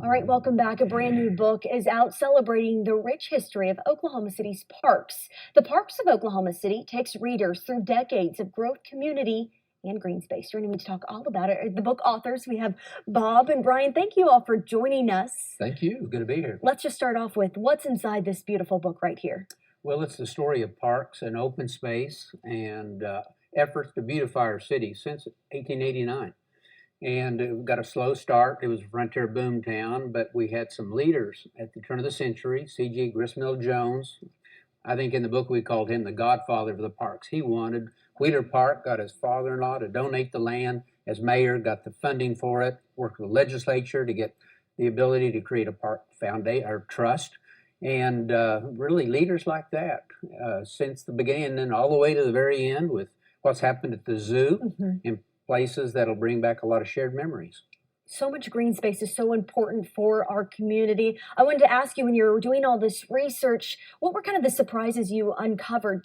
All right, welcome back. A brand new book is out celebrating the rich history of Oklahoma City's parks. The Parks of Oklahoma City takes readers through decades of growth, community, and green space. Joining me to talk all about it are the book authors. We have Bob and Brian. Thank you all for joining us. Thank you. Good to be here. Let's just start off with what's inside this beautiful book right here. Well, it's the story of parks and open space and efforts to beautify our city since 1889. And it got a slow start. It was a frontier boom town, but we had some leaders at the turn of the century. C.G. Gristmill Jones, I think in the book we called him the godfather of the parks. He wanted Wheeler Park, got his father-in-law to donate the land as mayor, got the funding for it, worked with the legislature to get the ability to create a park foundation or trust. And really leaders like that since the beginning and all the way to the very end with what's happened at the zoo and places that'll bring back a lot of shared memories. So much green space is so important for our community. I wanted to ask you, when you were doing all this research, what were kind of the surprises you uncovered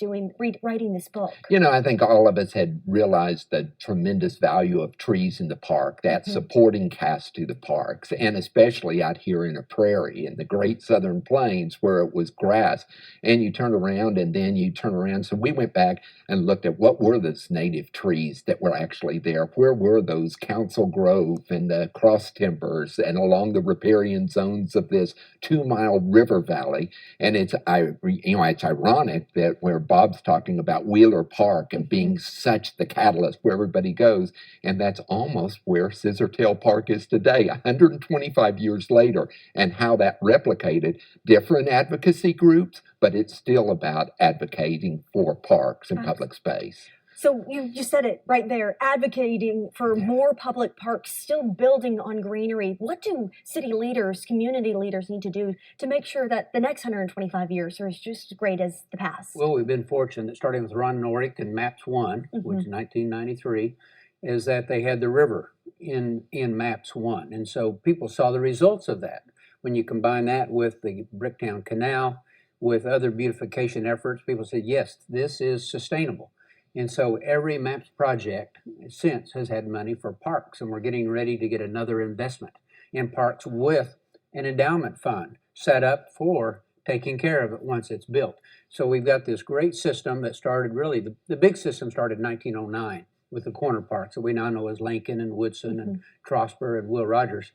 writing this book? You know, I think all of us had realized the tremendous value of trees in the park, that supporting cast to the parks, and especially out here in the prairie, in the Great Southern Plains, where it was grass, and you turn around and then you turn around. So we went back and looked at what were those native trees that were actually there. Where were those Council Grove and the cross timbers and along the riparian zones of this 2-mile river valley. And it's ironic that where Bob's talking about Wheeler Park and being such the catalyst where everybody goes, and that's almost where Scissortail Park is today, 125 years later, and how that replicated different advocacy groups, but it's still about advocating for parks and public space. So you just said it right there, advocating for more public parks, still building on greenery. What do city leaders, community leaders need to do to make sure that the next 125 years are just as great as the past? Well, we've been fortunate, starting with Ron Norick and MAPS 1, which is 1993, is that they had the river in MAPS 1. And so people saw the results of that. When you combine that with the Bricktown Canal, with other beautification efforts, people said, yes, this is sustainable. And so every MAPS project since has had money for parks, and we're getting ready to get another investment in parks with an endowment fund set up for taking care of it once it's built. So we've got this great system that started really, the big system started in 1909 with the corner parks that we now know as Lincoln and Woodson and Trosper and Will Rogers.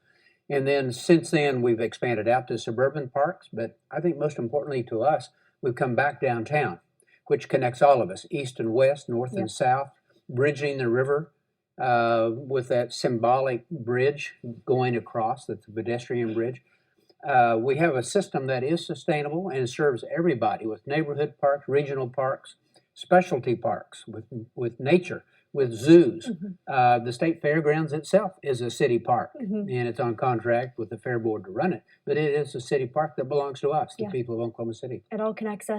And then since then, we've expanded out to suburban parks, but I think most importantly to us, we've come back downtown, which connects all of us, east and west, north and south, bridging the river with that symbolic bridge going across, that's a pedestrian bridge. We have a system that is sustainable and serves everybody with neighborhood parks, regional parks, specialty parks, with nature, with zoos. The state fairgrounds itself is a city park, and it's on contract with the Fair Board to run it, but it is a city park that belongs to us, the people of Oklahoma City. It all connects us.